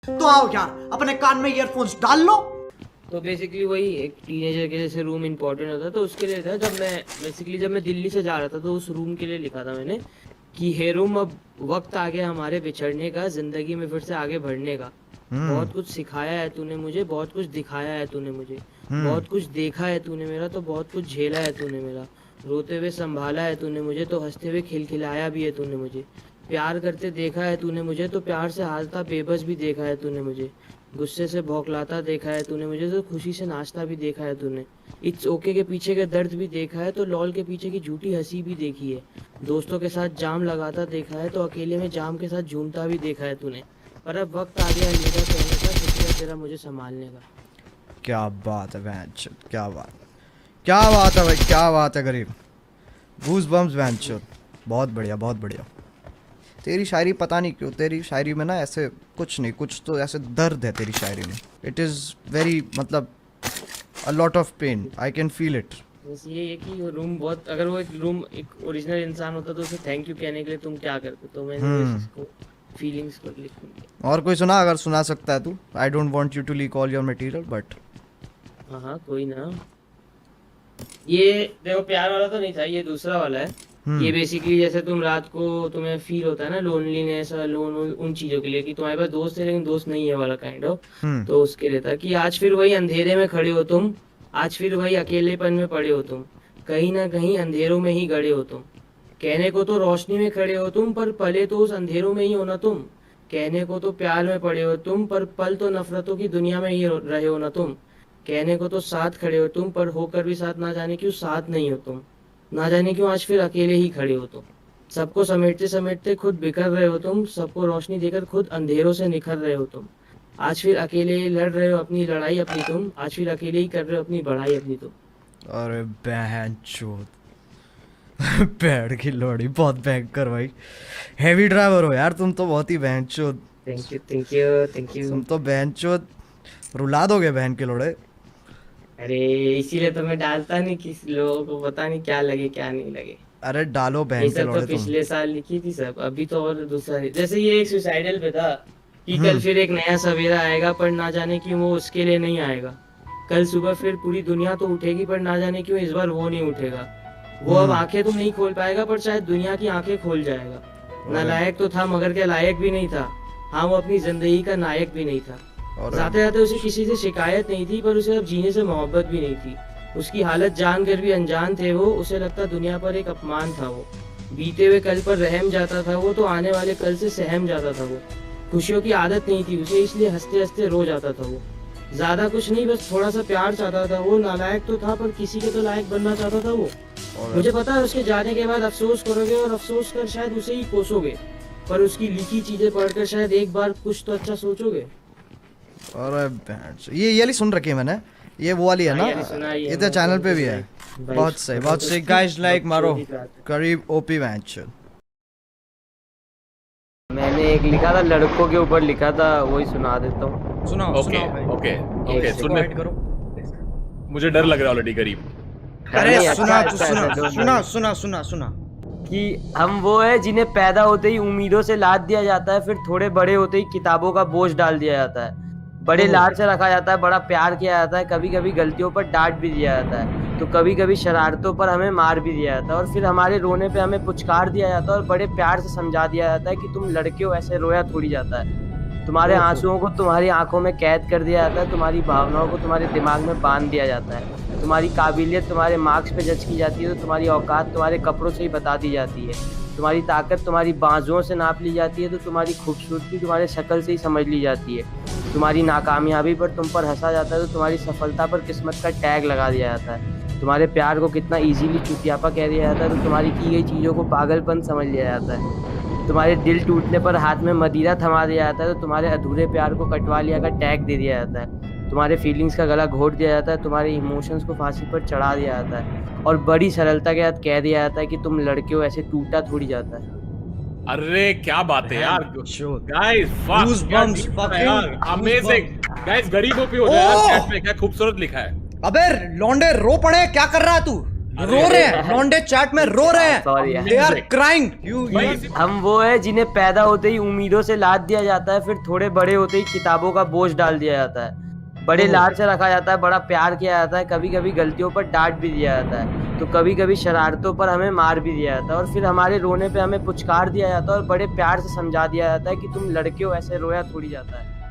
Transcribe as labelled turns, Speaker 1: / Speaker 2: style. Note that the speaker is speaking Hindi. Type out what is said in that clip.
Speaker 1: तो आओ यार अपने कान में ईयरफोन्स डाल लो।
Speaker 2: तो बेसिकली वही एक टीनेजर के जैसे रूम इम्पोर्टेंट होता है, तो उसके लिए था जब मैं दिल्ली से जा रहा था तो उस रूम के लिए लिखा था मैंने कि हे रूम, अब वक्त आ गया हमारे बिछड़ने का, जिंदगी में फिर से आगे बढ़ने का। बहुत कुछ सिखाया है तूने मुझे, बहुत कुछ दिखाया है तूने मुझे, बहुत कुछ देखा है तूने मेरा, तो बहुत कुछ झेला है तूने मेरा। रोते हुए संभाला है तूने मुझे, तो हंसते हुए खिलखिलाया भी है तूने मुझे। प्यार करते देखा है तूने मुझे, तो प्यार से हारता बेबस भी देखा है तूने मुझे। गुस्से से भौंकलाता देखा है तूने मुझे, तो खुशी से नाचता भी देखा है तूने। इट्स ओके के पीछे का दर्द भी देखा है, तो लॉल के पीछे की झूठी हंसी भी देखी है। दोस्तों के साथ जाम लगाता देखा है, तो अकेले में जाम के साथ झूमता भी देखा है तूने। पर अब वक्त आ गया अलविदा कहने का, शुक्रिया तेरा मुझे संभालने का।
Speaker 3: क्या बात है वैंच, क्या बात, क्या बात है भाई, क्या बात है गरीब। गूज बम्स वैंच, बहुत बढ़िया बहुत बढ़िया। तेरी शायरी पता नहीं क्यों, तेरी शायरी में ना ऐसे कुछ नहीं, कुछ तो ऐसे दर्द है तेरी शायरी में। इट इज़ वेरी, मतलब a lot of pain, I can feel it.
Speaker 2: बस ये है कि वो रूम बहुत, अगर वो एक रूम एक ओरिजिनल इंसान होता तो उसे थैंक यू कहने के लिए तुम क्या करते, तो मैंने बस इसको फीलिंग्स को लिख दिया।
Speaker 3: और कोई सुना, अगर सुना सकता है तू। I don't want you to leak all your material but.
Speaker 2: हाँ हाँ कोई ना। ये देखो प्यार वाला तो नहीं था, ये दूसरा वाला है। ये बेसिकली जैसे तुम रात को तुम्हें फील होता है ना लोनलीनेस और लोन, उन चीजों के लिए कि तुम्हारे पास दोस्त है लेकिन दोस्त नहीं है वाला काइंड ऑफ। तो उसके लिए था कि आज फिर वही अंधेरे में खड़े हो तुम, आज फिर वही अकेलेपन में पड़े हो तुम, कहीं ना कहीं अंधेरों में ही गड़े हो तुम। कहने को तो रोशनी में खड़े हो तुम, पर पले तो उस अंधेरों में ही हो ना तुम। कहने को तो प्यार में पड़े हो तुम, पर पल तो नफरतों की दुनिया में ही रहे हो ना तुम। कहने को तो साथ खड़े हो तुम, पर होकर भी साथ ना जाने क्यों साथ नहीं हो तुम। ना जाने क्यों आज फिर अकेले ही खड़े हो तुम। सबको समेटते समेटते खुद बिखर रहे हो तुम, सबको रोशनी देकर खुद अंधेरों से निखर रहे हो तुम। आज फिर अकेले लड़ रहे हो अपनी लड़ाई अपनी तुम, आज फिर अकेले ही कर रहे हो अपनी बढ़ाई अपनी तुम।
Speaker 3: अरे बहन चोद पैर की लोड़ी, बहुत भयंकर भाई। हैवी ड्राइवर हो यार तुम तो, बहुत ही बहन चोद।
Speaker 2: Thank you thank you thank you.
Speaker 3: तुम तो बहन चोद रुला दोगे बहन के लोड़े।
Speaker 2: अरे इसीलिए तो मैं डालता नहीं, किसी लोगों को पता नहीं क्या लगे क्या नहीं लगे।
Speaker 3: अरे डालो
Speaker 2: ये
Speaker 3: बहन के
Speaker 2: सब तो
Speaker 3: लोड़े तुम।
Speaker 2: पिछले साल लिखी थी सब, अभी तो और दूसरा जैसे ये एक सुसाइडल पे था कि कल फिर एक नया सवेरा आएगा, पर ना जाने क्यों वो उसके लिए नहीं आएगा। कल सुबह फिर पूरी दुनिया तो उठेगी, पर ना जाने क्यों इस बार वो नहीं उठेगा। वो अब आंखें तो नहीं खोल पाएगा, पर शायद दुनिया की आंखें खोल जाएगा। नालायक तो था मगर क्या लायक भी नहीं था। हाँ वो अपनी जिंदगी का नायक भी नहीं था। जाते जाते उसे किसी से शिकायत नहीं थी, पर उसे अब जीने से मोहब्बत भी नहीं थी। उसकी हालत जानकर भी अनजान थे वो, उसे लगता दुनिया पर एक अपमान था वो। बीते हुए कल पर रहम जाता था वो, तो आने वाले कल से सहम जाता था वो। खुशियों की आदत नहीं थी उसे, इसलिए हंसते हंसते रो जाता था वो। ज्यादा कुछ नहीं, बस थोड़ा सा प्यार चाहता था वो। नालायक तो था पर किसी के तो लायक बनना चाहता था वो। मुझे पता है उसके जाने के बाद अफसोस करोगे, और अफसोस कर शायद उसे ही कोसोगे, पर उसकी लिखी चीजें पढ़कर शायद एक बार कुछ तो अच्छा सोचोगे।
Speaker 3: अरे बहन, ये वाली सुन रखी है मैंने, ये वो वाली है ना, ये तो चैनल पे भी है। बहुत सही बहुत सही। गाइस लाइक मारो करीब ओपी मैच।
Speaker 2: मैंने एक लिखा था लड़कों के ऊपर लिखा था, वही सुना देता हूँ।
Speaker 4: सुनाओ
Speaker 5: ओके
Speaker 4: सुनाओ भाई।
Speaker 5: ओके ओके
Speaker 2: एक
Speaker 5: सुनने
Speaker 4: करो।
Speaker 5: मुझे डर लग रहा है ऑलरेडी गरीब।
Speaker 4: अरे
Speaker 2: नहीं,
Speaker 4: सुना
Speaker 2: अच्छा,
Speaker 4: तू,
Speaker 2: अच्छा,
Speaker 4: सुना
Speaker 2: अच्छा,
Speaker 4: सुना सुना सुना सुना।
Speaker 2: कि हम वो है जिन्हें पैदा होते ही उम्मीदों से लाद दिया जाता है, फिर थोड़े बड़े होते ही किताबों का बोझ डाल दिया जाता है। बड़े लाड से रखा जाता है, बड़ा प्यार किया जाता है, कभी कभी गलतियों पर डांट भी दिया जाता है, तो कभी कभी शरारतों पर हमें मार भी दिया जाता है, और फिर हमारे रोने पे हमें पुचकार दिया जाता है और बड़े प्यार से समझा दिया जाता है कि तुम लड़के हो, ऐसे रोया थोड़ी जाता है। तुम्हारे आंसुओं को तुम्हारी आंखों में कैद कर दिया जाता है, तुम्हारी भावनाओं को तुम्हारे दिमाग में बांध दिया जाता है, तुम्हारी काबिलियत तुम्हारे मार्क्स पे जज की जाती है, तो तुम्हारी औकात तुम्हारे कपड़ों से ही बता दी जाती है, तुम्हारी ताकत तुम्हारी बाजुओं से नाप ली जाती है, तो तुम्हारी खूबसूरती तुम्हारे शक्ल से ही समझ ली जाती है, तुम्हारी नाकामयाबी पर तुम पर हंसा जाता है, तो तुम्हारी सफलता पर किस्मत का टैग लगा दिया जाता है, तुम्हारे प्यार को कितना इजीली चुतियापा कह दिया जाता है, तो तुम्हारी की गई चीज़ों को पागलपन समझ लिया जाता है, तुम्हारे दिल टूटने पर हाथ में मदिरा थमा दिया जाता है, तो तुम्हारे अधूरे प्यार को कटवा लिया का टैग दे दिया जाता है, तुम्हारे फीलिंग्स का गला घोट दिया जाता है, तुम्हारे इमोशंस को फांसी पर चढ़ा दिया जाता है, और बड़ी सरलता के साथ कह दिया जाता है कि तुम लड़के हो, ऐसे टूटा थोड़ी जाता है।
Speaker 5: अरे क्या बात है यार guys,
Speaker 4: Goosebumps, fucking
Speaker 5: amazing guys. गरीबों पे हो जाए यार, चैट में क्या खूबसूरत लिखा है।
Speaker 4: अबे लौंडे रो पड़े, क्या कर रहा है तू? रो रहे हैं लौंडे चैट में रो रहे हैं
Speaker 2: Sorry यार।
Speaker 4: दे आर क्राइंग यू
Speaker 2: हम वो है जिन्हें पैदा होते ही उम्मीदों से लाद दिया जाता है, फिर थोड़े बड़े होते ही किताबों का बोझ डाल दिया जाता है। बड़े लाड से रखा जाता है, बड़ा प्यार किया जाता है, कभी कभी गलतियों पर डांट भी दिया जाता है, तो कभी कभी शरारतों पर हमें मार भी दिया जाता है, और फिर हमारे रोने पे हमें पुचकार दिया जाता है और बड़े प्यार से समझा दिया जाता है कि तुम लड़के हो, ऐसे रोया थोड़ी जाता है।